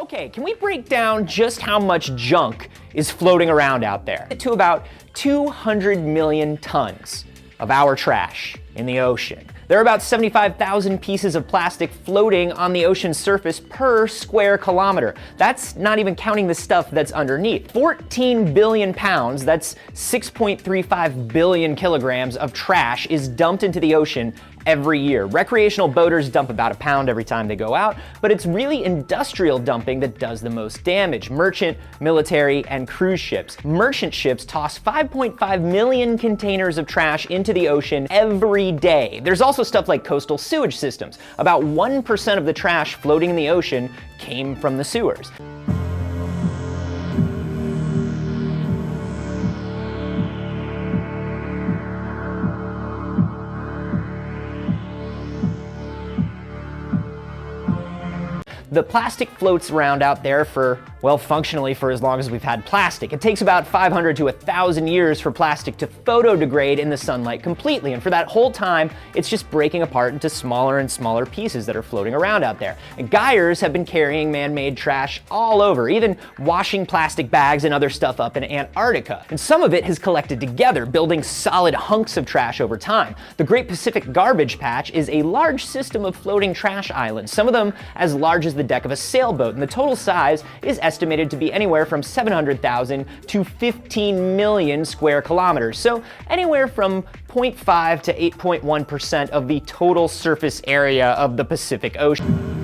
Okay, can we break down just how much junk is floating around out there? To about 200 million tons of our trash in the ocean. There are about 75,000 pieces of plastic floating on the ocean's surface per square kilometer. That's not even counting the stuff that's underneath. 14 billion pounds, that's 6.35 billion kilograms of trash is dumped into the ocean every year. Recreational boaters dump about a pound every time they go out, but it's really industrial dumping that does the most damage. Merchant, military, and cruise ships. Merchant ships toss 5.5 million containers of trash into the ocean every day. There's also stuff like coastal sewage systems. About 1% of the trash floating in the ocean came from the sewers. The plastic floats around out there for, well, functionally for as long as we've had plastic. It takes about 500 to 1,000 years for plastic to photodegrade in the sunlight completely, and for that whole time, it's just breaking apart into smaller and smaller pieces that are floating around out there. And gyres have been carrying man-made trash all over, even washing plastic bags and other stuff up in Antarctica. And some of it has collected together, building solid hunks of trash over time. The Great Pacific Garbage Patch is a large system of floating trash islands, some of them as large as the deck of a sailboat, and the total size is estimated to be anywhere from 700,000 to 15 million square kilometers. So anywhere from 0.5 to 8.1% of the total surface area of the Pacific Ocean.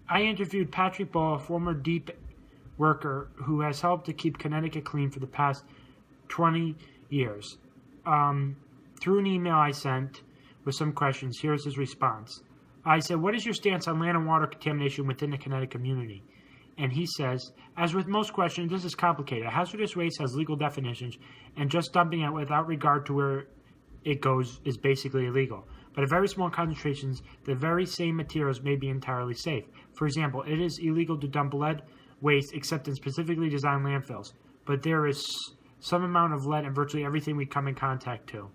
I interviewed Patrick Ball, a former deep worker who has helped to keep Connecticut clean for the past 20 years. Through an email I sent with some questions, here's his response. I said, what is your stance on land and water contamination within the Connecticut community? And he says, as with most questions, this is complicated. Hazardous waste has legal definitions, and just dumping it without regard to where it goes is basically illegal. But at very small concentrations, the very same materials may be entirely safe. For example, it is illegal to dump lead waste except in specifically designed landfills, but there is some amount of lead in virtually everything we come in contact to,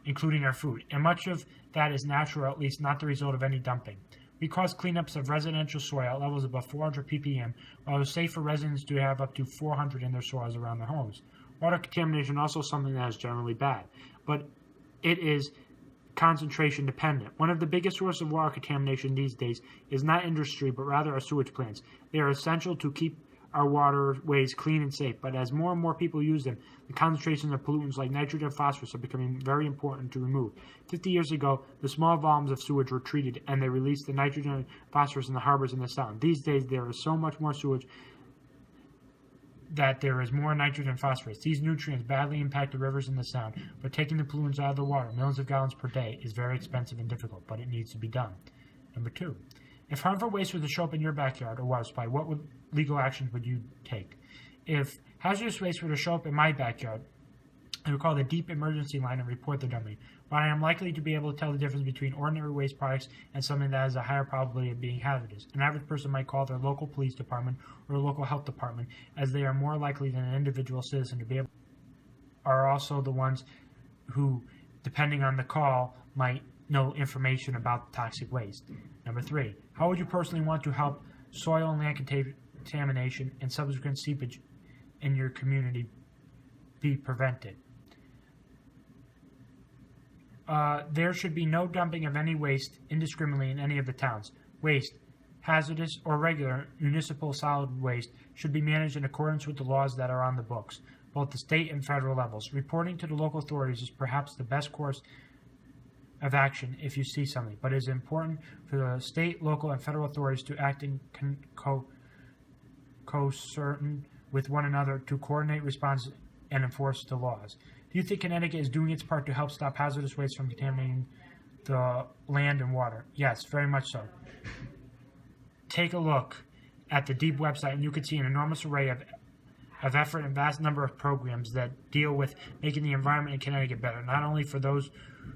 including our food, and much of that is natural, or at least not the result of any dumping. We cause cleanups of residential soil at levels above 400 ppm, while it is safe for residents to have up to 400 in their soils around their homes. Water contamination is also something that is generally bad, but it is concentration dependent. One of the biggest sources of water contamination these days is not industry, but rather our sewage plants. They are essential to keep our waterways clean and safe, but as more and more people use them, the concentrations of pollutants like nitrogen and phosphorus are becoming very important to remove. 50 years ago, the small volumes of sewage were treated and they released the nitrogen and phosphorus in the harbors in the Sound. These days, there is so much more sewage that there is more nitrogen and phosphorus. These nutrients badly impact the rivers in the Sound, but taking the pollutants out of the water, millions of gallons per day, is very expensive and difficult, but it needs to be done. Number 2, if harmful waste were to show up in your backyard or water supply, what legal actions would you take? If hazardous waste were to show up in my backyard, I would call the deep emergency line and report the dumping. But I am likely to be able to tell the difference between ordinary waste products and something that has a higher probability of being hazardous. An average person might call their local police department or local health department, as they are more likely than an individual citizen to be able are also the ones who, depending on the call, might know information about toxic waste. Number 3, how would you personally want to help soil and land contamination and subsequent seepage in your community be prevented? There should be no dumping of any waste indiscriminately in any of the towns. Waste, hazardous or regular municipal solid waste, should be managed in accordance with the laws that are on the books, both the state and federal levels. Reporting to the local authorities is perhaps the best course of action if you see something, but it is important for the state, local, and federal authorities to act in co-certain with one another to coordinate response and enforce the laws. Do you think Connecticut is doing its part to help stop hazardous waste from contaminating the land and water? Yes, very much so. Take a look at the DEEP website and you can see an enormous array of effort and vast number of programs that deal with making the environment in Connecticut better, not only for those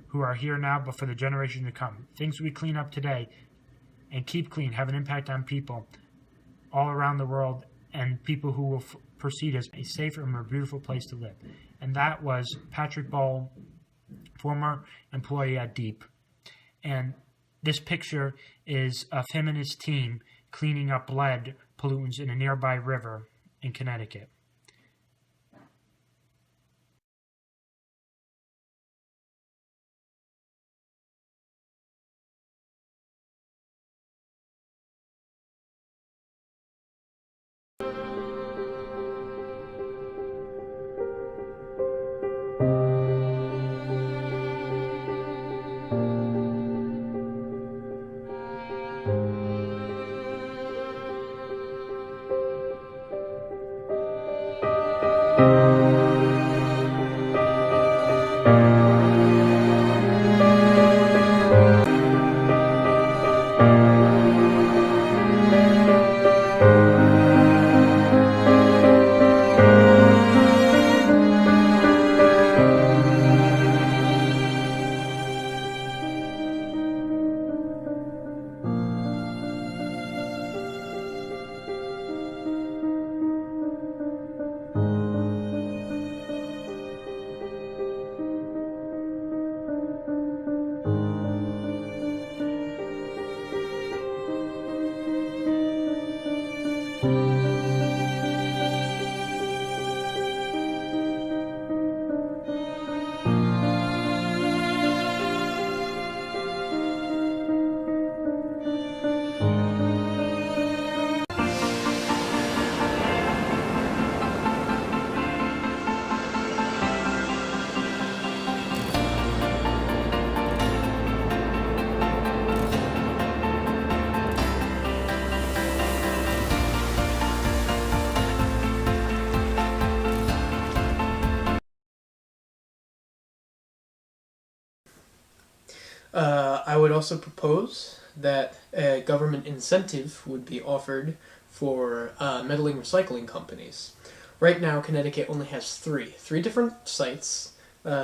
who are here now, but for the generation to come. Things we clean up today and keep clean have an impact on people all around the world and people who will proceed as a safer and more beautiful place to live. And that was Patrick Ball, former employee at Deep. And this picture is of him and his team cleaning up lead pollutants in a nearby river in Connecticut. I would also propose that a government incentive would be offered for meddling recycling companies. Right now, Connecticut only has three different sites,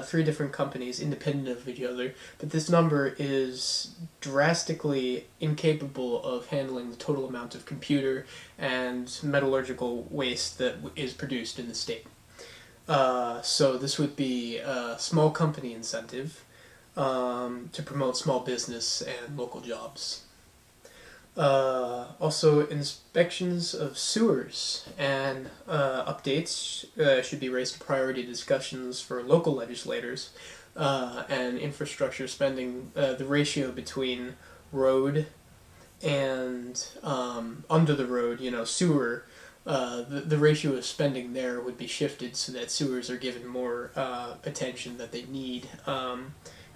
three different companies independent of each other, but this number is drastically incapable of handling the total amount of computer and metallurgical waste that is produced in the state. So this would be a small company incentive to promote small business and local jobs. Also, inspections of sewers and updates should be raised to priority discussions for local legislators, and infrastructure spending. The ratio between road and under the road, sewer, the ratio of spending there would be shifted so that sewers are given more attention that they need,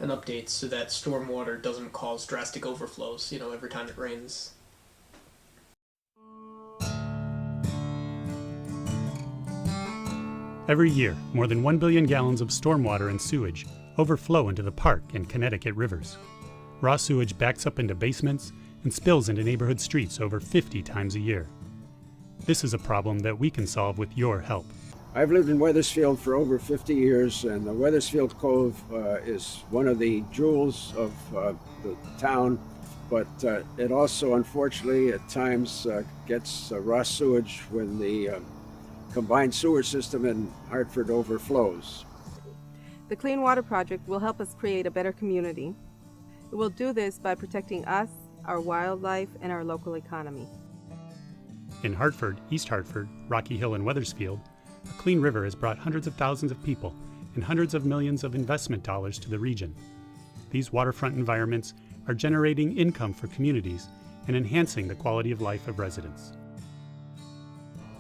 and updates so that stormwater doesn't cause drastic overflows, every time it rains. Every year, more than 1 billion gallons of stormwater and sewage overflow into the Park and Connecticut rivers. Raw sewage backs up into basements and spills into neighborhood streets over 50 times a year. This is a problem that we can solve with your help. I've lived in Wethersfield for over 50 years, and the Wethersfield Cove is one of the jewels of the town, but it also, unfortunately, at times gets raw sewage when the combined sewer system in Hartford overflows. The Clean Water Project will help us create a better community. It will do this by protecting us, our wildlife, and our local economy. In Hartford, East Hartford, Rocky Hill, and Wethersfield, a clean river has brought hundreds of thousands of people and hundreds of millions of investment dollars to the region. These waterfront environments are generating income for communities and enhancing the quality of life of residents.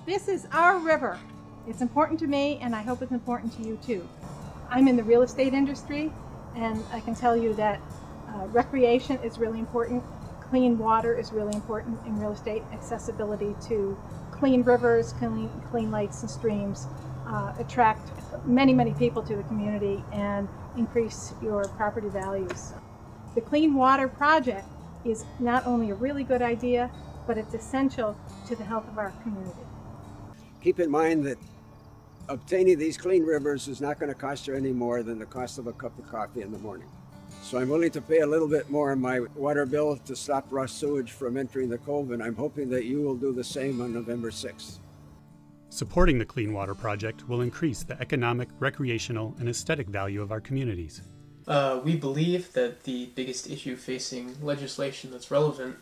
This is our river. It's important to me, and I hope it's important to you too. I'm in the real estate industry, and I can tell you that recreation is really important. Clean water is really important in real estate. Accessibility to clean rivers, clean lakes and streams attract many, many people to the community and increase your property values. The Clean Water Project is not only a really good idea, but it's essential to the health of our community. Keep in mind that obtaining these clean rivers is not going to cost you any more than the cost of a cup of coffee in the morning. So I'm willing to pay a little bit more on my water bill to stop raw sewage from entering the cove, and I'm hoping that you will do the same on November 6th. Supporting the Clean Water Project will increase the economic, recreational, and aesthetic value of our communities. We believe that the biggest issue facing legislation that's relevant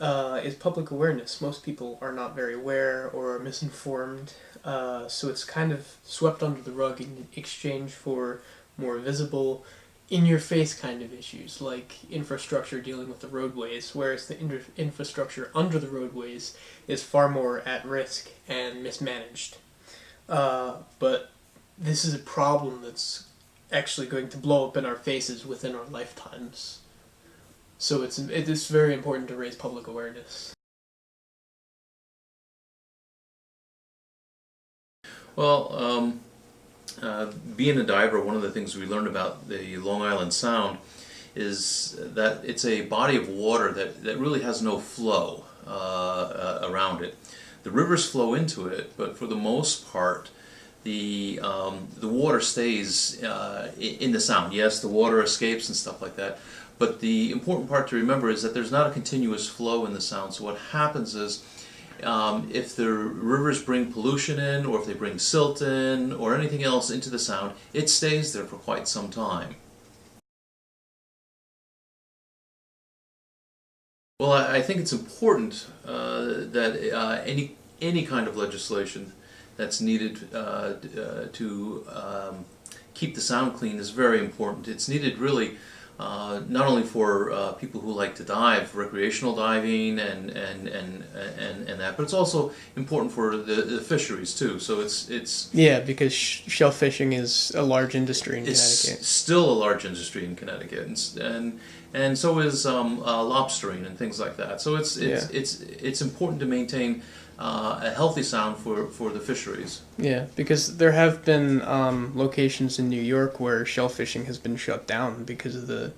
is public awareness. Most people are not very aware or are misinformed, so it's kind of swept under the rug in exchange for more visible, in-your-face kind of issues, like infrastructure dealing with the roadways, whereas the infrastructure under the roadways is far more at risk and mismanaged. But this is a problem that's actually going to blow up in our faces within our lifetimes. So it is very important to raise public awareness. Well, being a diver, one of the things we learned about the Long Island Sound is that it's a body of water that really has no flow around it. The rivers flow into it, but for the most part, the water stays in the Sound. Yes, the water escapes and stuff like that, but the important part to remember is that there's not a continuous flow in the Sound. So what happens is, if the rivers bring pollution in, or if they bring silt in, or anything else into the Sound, it stays there for quite some time. Well, I think it's important that any kind of legislation that's needed to keep the Sound clean is very important. It's needed really not only for people who like to dive, recreational diving and that, but it's also important for the fisheries too. So it's Yeah, because shell fishing is a large industry in it's Connecticut. still a large industry in Connecticut, and so is lobstering and things like that. So it's important to maintain a healthy Sound for the fisheries. Yeah, because there have been locations in New York where shell fishing has been shut down because of the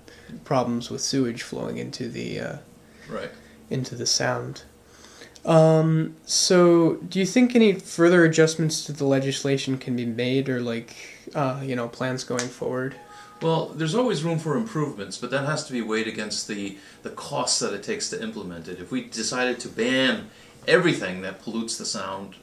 problems with sewage flowing into the Right. into the Sound. So, do you think any further adjustments to the legislation can be made, or plans going forward? Well, there's always room for improvements, but that has to be weighed against the costs that it takes to implement it. If we decided to ban everything that pollutes the Sound,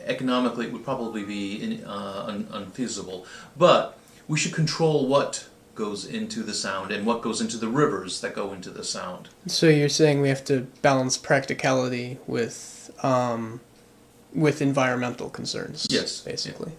economically it would probably be unfeasible. But we should control what goes into the Sound and what goes into the rivers that go into the Sound. So you're saying we have to balance practicality with environmental concerns? Yes. basically.